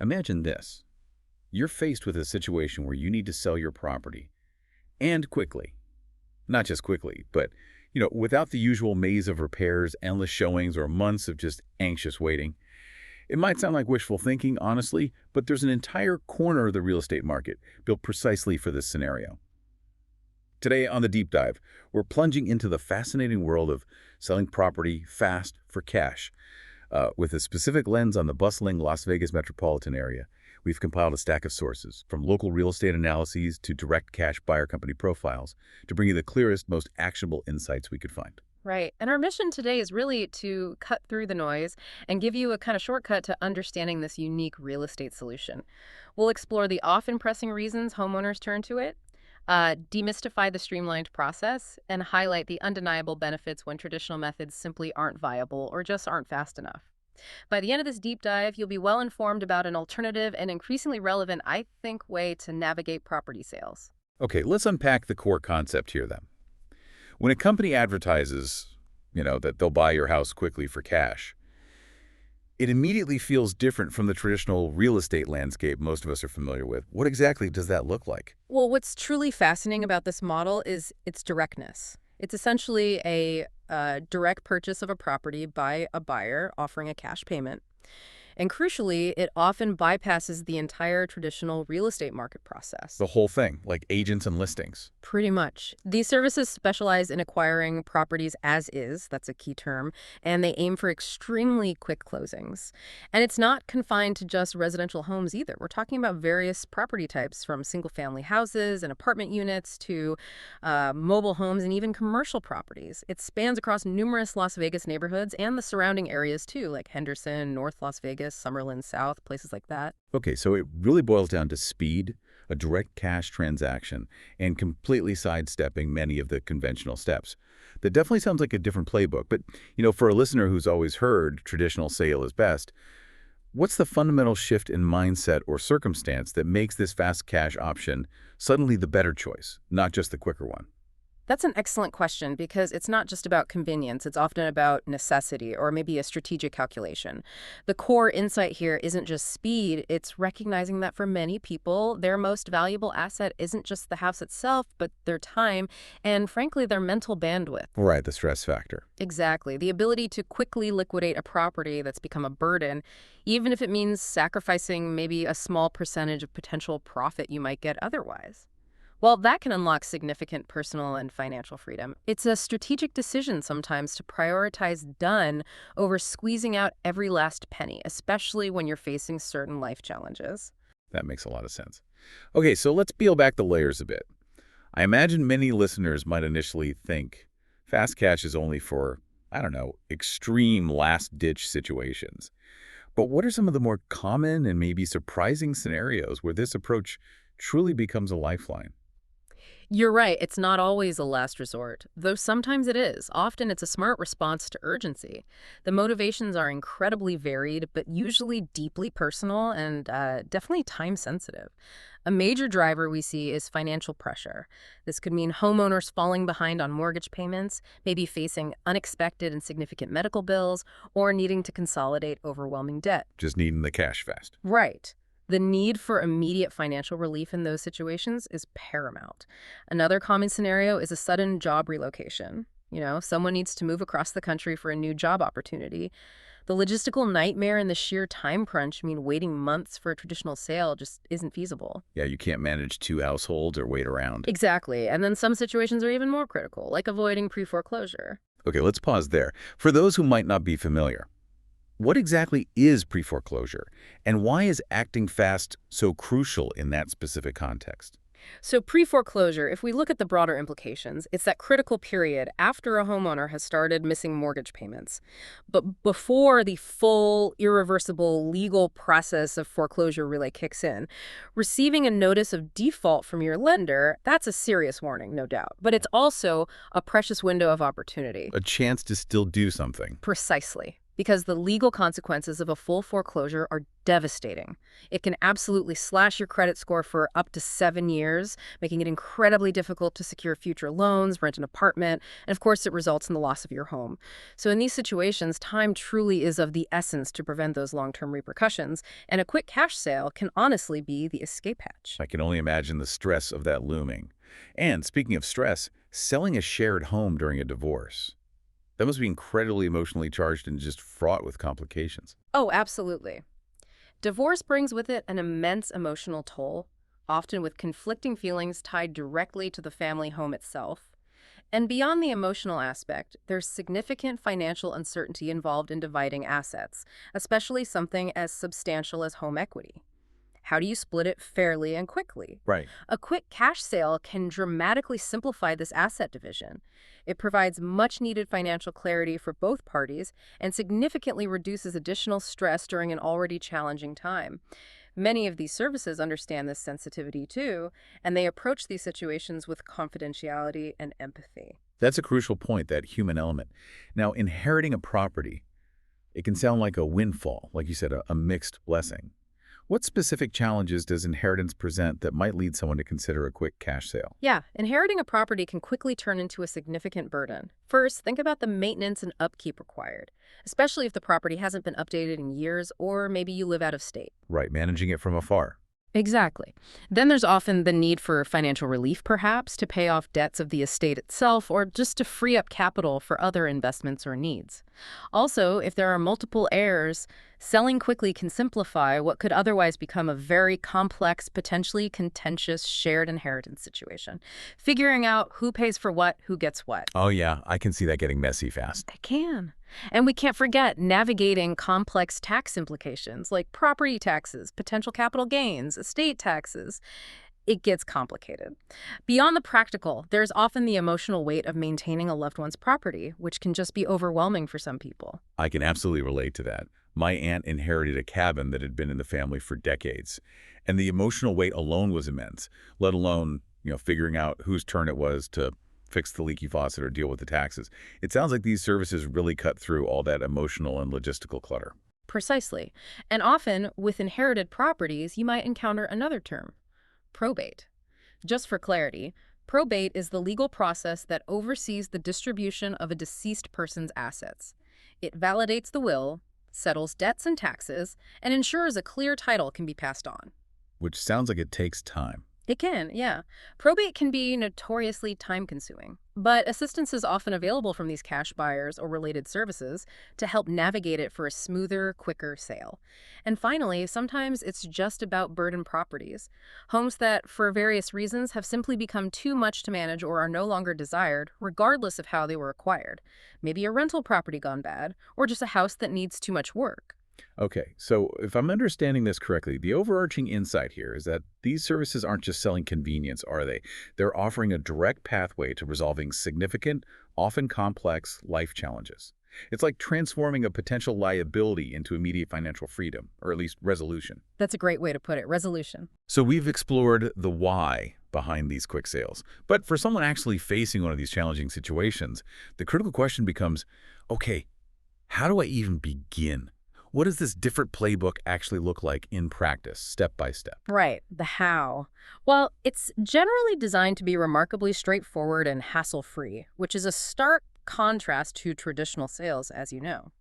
Imagine this. You're faced with a situation where you need to sell your property, and quickly. Not just quickly, but, without the usual maze of repairs, endless showings, or months of just anxious waiting. It might sound like wishful thinking, honestly, but there's an entire corner of the real estate market built precisely for this scenario. Today on The Deep Dive, we're plunging into the fascinating world of selling property fast for cash. With a specific lens on the bustling Las Vegas metropolitan area, we've compiled a stack of sources, from local real estate analyses to direct cash buyer company profiles, to bring you the clearest, most actionable insights we could find. Right. And our mission today is really to cut through the noise and give you a kind of shortcut to understanding this unique real estate solution. We'll explore the often pressing reasons homeowners turn to it, demystify the streamlined process, and highlight the undeniable benefits when traditional methods simply aren't viable or just aren't fast enough. By the end of this deep dive, you'll be well informed about an alternative and increasingly relevant, I think, way to navigate property sales. Okay, let's unpack the core concept here then. When a company advertises, that they'll buy your house quickly for cash, it immediately feels different from the traditional real estate landscape most of us are familiar with. What exactly does that look like? Well, what's truly fascinating about this model is its directness. It's essentially a direct purchase of a property by a buyer offering a cash payment. And crucially, it often bypasses the entire traditional real estate market process. The whole thing, like agents and listings. Pretty much. These services specialize in acquiring properties as is, that's a key term, and they aim for extremely quick closings. And it's not confined to just residential homes either. We're talking about various property types, from single-family houses and apartment units to mobile homes and even commercial properties. It spans across numerous Las Vegas neighborhoods and the surrounding areas too, like Henderson, North Las Vegas, Summerlin South, places like that. Okay, so it really boils down to speed, a direct cash transaction, and completely sidestepping many of the conventional steps. That definitely sounds like a different playbook, but, for a listener who's always heard traditional sale is best, what's the fundamental shift in mindset or circumstance that makes this fast cash option suddenly the better choice, not just the quicker one? That's an excellent question, because it's not just about convenience. It's often about necessity or maybe a strategic calculation. The core insight here isn't just speed. It's recognizing that for many people, their most valuable asset isn't just the house itself, but their time and, frankly, their mental bandwidth. Right, the stress factor. Exactly. The ability to quickly liquidate a property that's become a burden, even if it means sacrificing maybe a small percentage of potential profit you might get otherwise. Well, that can unlock significant personal and financial freedom. It's a strategic decision sometimes to prioritize done over squeezing out every last penny, especially when you're facing certain life challenges. That makes a lot of sense. Okay, so let's peel back the layers a bit. I imagine many listeners might initially think fast cash is only for, extreme last-ditch situations. But what are some of the more common and maybe surprising scenarios where this approach truly becomes a lifeline? You're right, it's not always a last resort, though sometimes it is. Often it's a smart response to urgency. The motivations are incredibly varied, but usually deeply personal and definitely time-sensitive. A major driver we see is financial pressure. This could mean homeowners falling behind on mortgage payments, maybe facing unexpected and significant medical bills, or needing to consolidate overwhelming debt. Just needing the cash fast. Right. The need for immediate financial relief in those situations is paramount. Another common scenario is a sudden job relocation. Someone needs to move across the country for a new job opportunity. The logistical nightmare and the sheer time crunch mean waiting months for a traditional sale just isn't feasible. Yeah, you can't manage two households or wait around. Exactly. And then some situations are even more critical, like avoiding pre-foreclosure. Okay, let's pause there. For those who might not be familiar, what exactly is pre-foreclosure, and why is acting fast so crucial in that specific context? So pre-foreclosure, if we look at the broader implications, it's that critical period after a homeowner has started missing mortgage payments, but before the full, irreversible legal process of foreclosure really kicks in. Receiving a notice of default from your lender, that's a serious warning, no doubt, but it's also a precious window of opportunity. A chance to still do something. Precisely. because the legal consequences of a full foreclosure are devastating. It can absolutely slash your credit score for up to 7 years, making it incredibly difficult to secure future loans, rent an apartment, and of course it results in the loss of your home. So in these situations, time truly is of the essence to prevent those long-term repercussions, and a quick cash sale can honestly be the escape hatch. I can only imagine the stress of that looming. And speaking of stress, selling a shared home during a divorce. That must be incredibly emotionally charged and just fraught with complications. Oh, absolutely. Divorce brings with it an immense emotional toll, often with conflicting feelings tied directly to the family home itself. And beyond the emotional aspect, there's significant financial uncertainty involved in dividing assets, especially something as substantial as home equity. How do you split it fairly and quickly? Right. A quick cash sale can dramatically simplify this asset division. It provides much-needed financial clarity for both parties and significantly reduces additional stress during an already challenging time. Many of these services understand this sensitivity too, and they approach these situations with confidentiality and empathy. That's a crucial point, that human element. Now, inheriting a property, it can sound like a windfall, like you said, a mixed blessing. What specific challenges does inheritance present that might lead someone to consider a quick cash sale? Yeah, inheriting a property can quickly turn into a significant burden. First, think about the maintenance and upkeep required, especially if the property hasn't been updated in years or maybe you live out of state. Right, managing it from afar. Exactly. Then there's often the need for financial relief, perhaps, to pay off debts of the estate itself or just to free up capital for other investments or needs. Also, if there are multiple heirs, selling quickly can simplify what could otherwise become a very complex, potentially contentious shared inheritance situation. Figuring out who pays for what, who gets what. Oh yeah, I can see that getting messy fast. It can. And we can't forget navigating complex tax implications like property taxes, potential capital gains, estate taxes. It gets complicated. Beyond the practical, there's often the emotional weight of maintaining a loved one's property, which can just be overwhelming for some people. I can absolutely relate to that. My aunt inherited a cabin that had been in the family for decades, and the emotional weight alone was immense, let alone, figuring out whose turn it was to fix the leaky faucet or deal with the taxes. It sounds like these services really cut through all that emotional and logistical clutter. Precisely. And often, with inherited properties, you might encounter another term: probate. Just for clarity, probate is the legal process that oversees the distribution of a deceased person's assets. It validates the will, settles debts and taxes, and ensures a clear title can be passed on. Which sounds like it takes time. It can, yeah. Probate can be notoriously time-consuming, but assistance is often available from these cash buyers or related services to help navigate it for a smoother, quicker sale. And finally, sometimes it's just about burden properties, homes that, for various reasons, have simply become too much to manage or are no longer desired, regardless of how they were acquired. Maybe a rental property gone bad, or just a house that needs too much work. Okay, so if I'm understanding this correctly, the overarching insight here is that these services aren't just selling convenience, are they? They're offering a direct pathway to resolving significant, often complex life challenges. It's like transforming a potential liability into immediate financial freedom, or at least resolution. That's a great way to put it: resolution. So we've explored the why behind these quick sales. But for someone actually facing one of these challenging situations, the critical question becomes, okay, how do I even begin? What does this different playbook actually look like in practice, step by step? Right, the how. Well, it's generally designed to be remarkably straightforward and hassle-free, which is a stark contrast to traditional sales, as you know.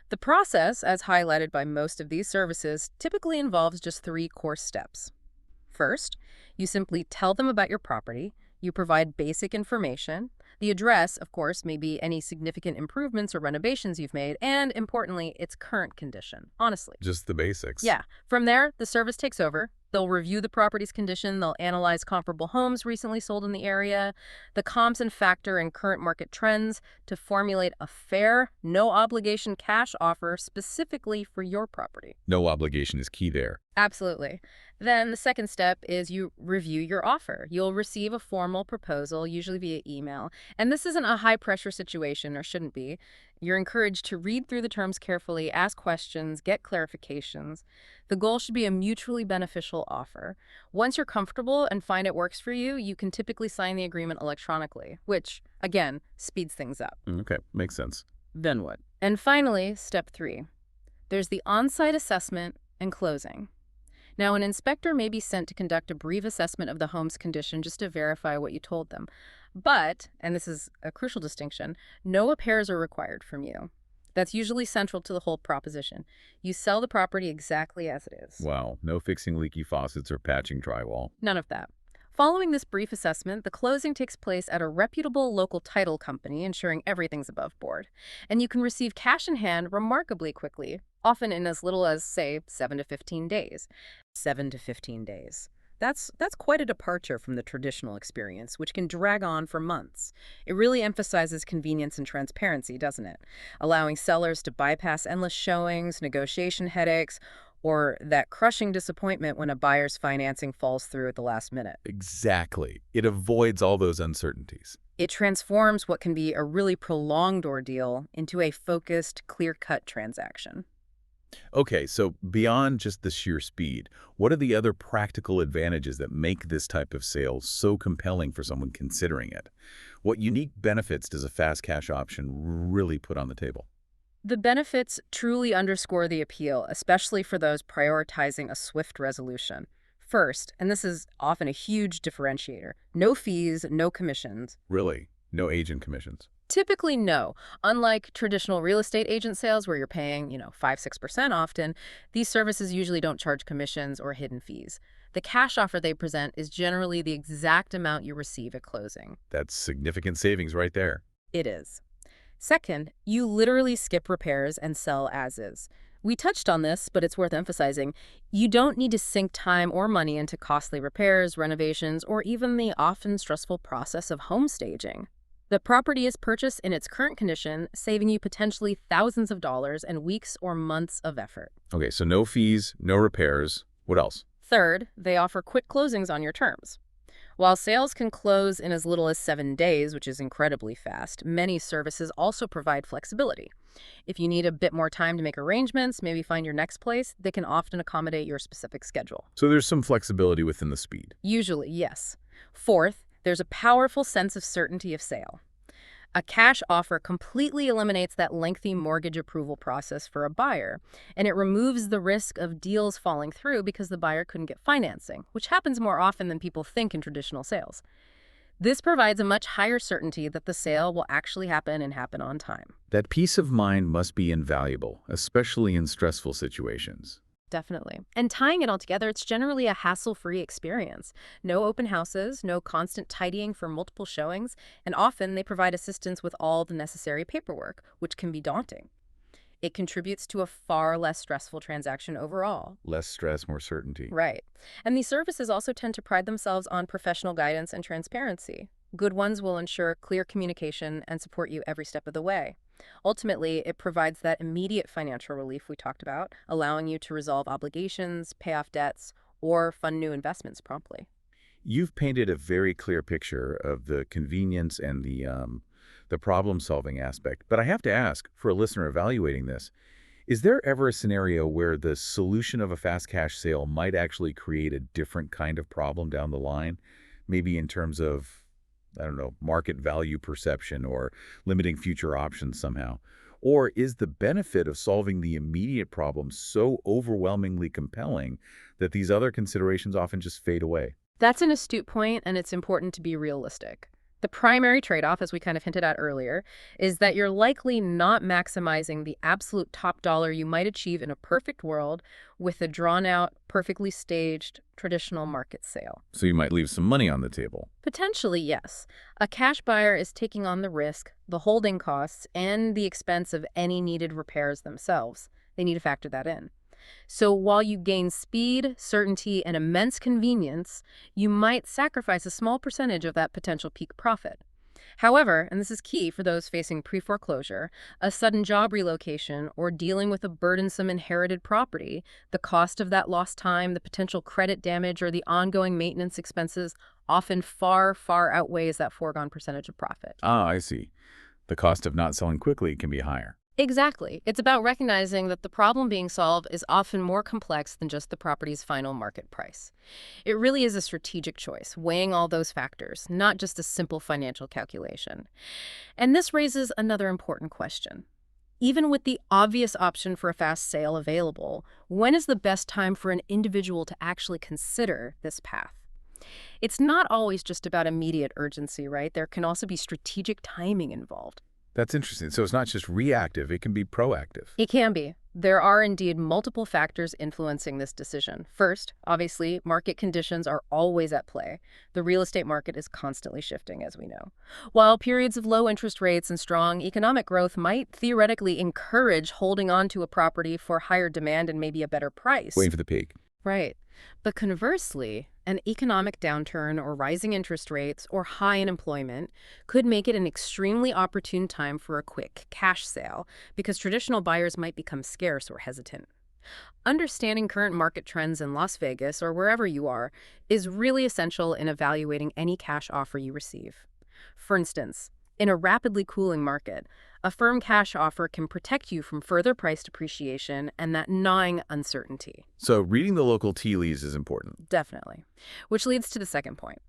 The process, as highlighted by most of these services, typically involves just 3 core steps. First, you simply tell them about your property. You provide basic information. The address, of course, may be any significant improvements or renovations you've made, and importantly, its current condition, honestly. Just the basics. Yeah. From there, the service takes over. They'll review the property's condition. They'll analyze comparable homes recently sold in the area, the comps and factor in current market trends to formulate a fair, no-obligation cash offer specifically for your property. No obligation is key there. Absolutely. Then the second step is you review your offer. You'll receive a formal proposal, usually via email. And this isn't a high-pressure situation, or shouldn't be. You're encouraged to read through the terms carefully, ask questions, get clarifications. The goal should be a mutually beneficial offer. Once you're comfortable and find it works for you, you can typically sign the agreement electronically, which, again, speeds things up. Okay, makes sense. Then what? And finally, step 3. There's the on-site assessment and closing. Now, an inspector may be sent to conduct a brief assessment of the home's condition just to verify what you told them. But, and this is a crucial distinction, no repairs are required from you. That's usually central to the whole proposition. You sell the property exactly as it is. Wow, no fixing leaky faucets or patching drywall. None of that. Following this brief assessment, the closing takes place at a reputable local title company, ensuring everything's above board. And you can receive cash in hand remarkably quickly, often in as little as, say, 7 to 15 days. 7 to 15 days. That's quite a departure from the traditional experience, which can drag on for months. It really emphasizes convenience and transparency, doesn't it? Allowing sellers to bypass endless showings, negotiation headaches, or that crushing disappointment when a buyer's financing falls through at the last minute. Exactly. It avoids all those uncertainties. It transforms what can be a really prolonged ordeal into a focused, clear-cut transaction. Okay, so beyond just the sheer speed, what are the other practical advantages that make this type of sale so compelling for someone considering it? What unique benefits does a fast cash option really put on the table? The benefits truly underscore the appeal, especially for those prioritizing a swift resolution. First, and this is often a huge differentiator, no fees, no commissions. Really? No agent commissions? Typically, no. Unlike traditional real estate agent sales where you're paying, 5-6% often, these services usually don't charge commissions or hidden fees. The cash offer they present is generally the exact amount you receive at closing. That's significant savings right there. It is. Second, you literally skip repairs and sell as is. We touched on this, but it's worth emphasizing. You don't need to sink time or money into costly repairs, renovations, or even the often stressful process of home staging. The property is purchased in its current condition, saving you potentially thousands of dollars and weeks or months of effort. Okay, so no fees, no repairs. What else? Third, they offer quick closings on your terms. While sales can close in as little as 7 days, which is incredibly fast, many services also provide flexibility. If you need a bit more time to make arrangements, maybe find your next place, they can often accommodate your specific schedule. So there's some flexibility within the speed. Usually, yes. Fourth, there's a powerful sense of certainty of sale. A cash offer completely eliminates that lengthy mortgage approval process for a buyer, and it removes the risk of deals falling through because the buyer couldn't get financing, which happens more often than people think in traditional sales. This provides a much higher certainty that the sale will actually happen and happen on time. That peace of mind must be invaluable, especially in stressful situations. Definitely. And tying it all together, it's generally a hassle-free experience. No open houses, no constant tidying for multiple showings, and often they provide assistance with all the necessary paperwork, which can be daunting. It contributes to a far less stressful transaction overall. Less stress, more certainty. Right. And these services also tend to pride themselves on professional guidance and transparency. Good ones will ensure clear communication and support you every step of the way. Ultimately, it provides that immediate financial relief we talked about, allowing you to resolve obligations, pay off debts, or fund new investments promptly. You've painted a very clear picture of the convenience and the problem-solving aspect. But I have to ask, for a listener evaluating this, is there ever a scenario where the solution of a fast cash sale might actually create a different kind of problem down the line? Maybe in terms of, I don't know, market value perception or limiting future options somehow? Or is the benefit of solving the immediate problem so overwhelmingly compelling that these other considerations often just fade away? That's an astute point, and it's important to be realistic. The primary trade-off, as we kind of hinted at earlier, is that you're likely not maximizing the absolute top dollar you might achieve in a perfect world with a drawn-out, perfectly staged, traditional market sale. So you might leave some money on the table. Potentially, yes. A cash buyer is taking on the risk, the holding costs, and the expense of any needed repairs themselves. They need to factor that in. So while you gain speed, certainty, and immense convenience, you might sacrifice a small percentage of that potential peak profit. However, and this is key for those facing pre-foreclosure, a sudden job relocation, or dealing with a burdensome inherited property, the cost of that lost time, the potential credit damage, or the ongoing maintenance expenses often far, far outweighs that foregone percentage of profit. Ah, I see. The cost of not selling quickly can be higher. Exactly. It's about recognizing that the problem being solved is often more complex than just the property's final market price. It really is a strategic choice, weighing all those factors, not just a simple financial calculation. And this raises another important question. Even with the obvious option for a fast sale available, when is the best time for an individual to actually consider this path? It's not always just about immediate urgency, right? There can also be strategic timing involved. That's interesting. So it's not just reactive, it can be proactive. It can be. There are indeed multiple factors influencing this decision. First, obviously, market conditions are always at play. The real estate market is constantly shifting, as we know. While periods of low interest rates and strong economic growth might theoretically encourage holding on to a property for higher demand and maybe a better price. Waiting for the peak. Right. But conversely, an economic downturn or rising interest rates or high unemployment could make it an extremely opportune time for a quick cash sale because traditional buyers might become scarce or hesitant. Understanding current market trends in Las Vegas or wherever you are is really essential in evaluating any cash offer you receive. For instance, in a rapidly cooling market, a firm cash offer can protect you from further price depreciation and that gnawing uncertainty. So reading the local tea leaves is important. Definitely. Which leads to the second point.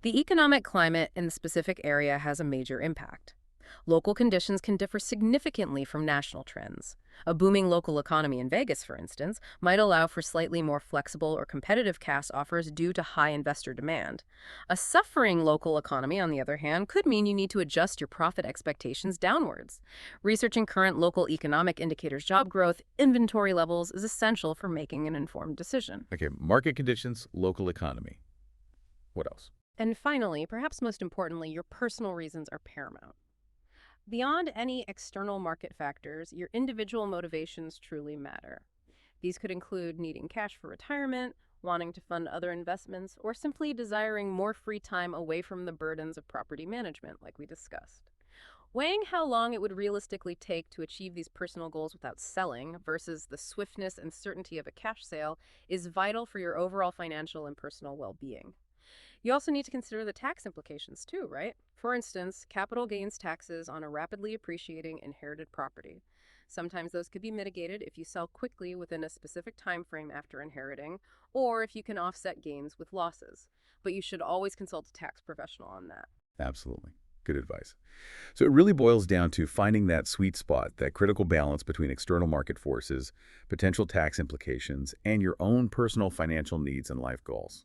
The economic climate in the specific area has a major impact. Local conditions can differ significantly from national trends. A booming local economy in Vegas, for instance, might allow for slightly more flexible or competitive cash offers due to high investor demand. A suffering local economy, on the other hand, could mean you need to adjust your profit expectations downwards. Researching current local economic indicators, job growth, inventory levels is essential for making an informed decision. Okay, market conditions, local economy. What else? And finally, perhaps most importantly, your personal reasons are paramount. Beyond any external market factors, your individual motivations truly matter. These could include needing cash for retirement, wanting to fund other investments, or simply desiring more free time away from the burdens of property management, like we discussed. Weighing how long it would realistically take to achieve these personal goals without selling versus the swiftness and certainty of a cash sale is vital for your overall financial and personal well-being. You also need to consider the tax implications too, right? For instance, capital gains taxes on a rapidly appreciating inherited property. Sometimes those could be mitigated if you sell quickly within a specific time frame after inheriting, or if you can offset gains with losses. But you should always consult a tax professional on that. Absolutely. Good advice. So it really boils down to finding that sweet spot, that critical balance between external market forces, potential tax implications, and your own personal financial needs and life goals.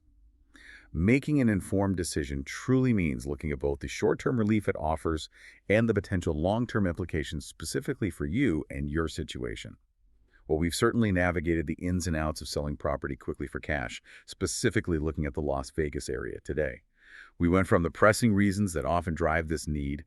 Making an informed decision truly means looking at both the short-term relief it offers and the potential long-term implications specifically for you and your situation. Well, we've certainly navigated the ins and outs of selling property quickly for cash, specifically looking at the Las Vegas area today. We went from the pressing reasons that often drive this need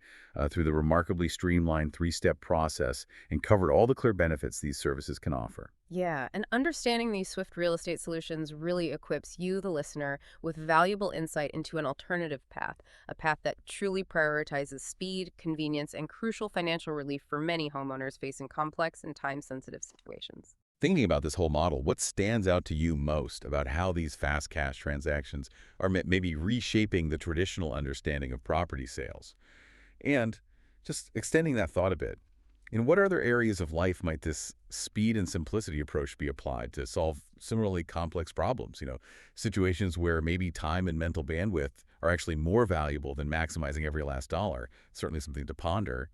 through the remarkably streamlined three-step process and covered all the clear benefits these services can offer. Yeah, and understanding these swift real estate solutions really equips you, the listener, with valuable insight into an alternative path, a path that truly prioritizes speed, convenience, and crucial financial relief for many homeowners facing complex and time-sensitive situations. Thinking about this whole model, what stands out to you most about how these fast cash transactions are maybe reshaping the traditional understanding of property sales? And just extending that thought a bit, in what other areas of life might this speed and simplicity approach be applied to solve similarly complex problems? Situations where maybe time and mental bandwidth are actually more valuable than maximizing every last dollar. Certainly something to ponder.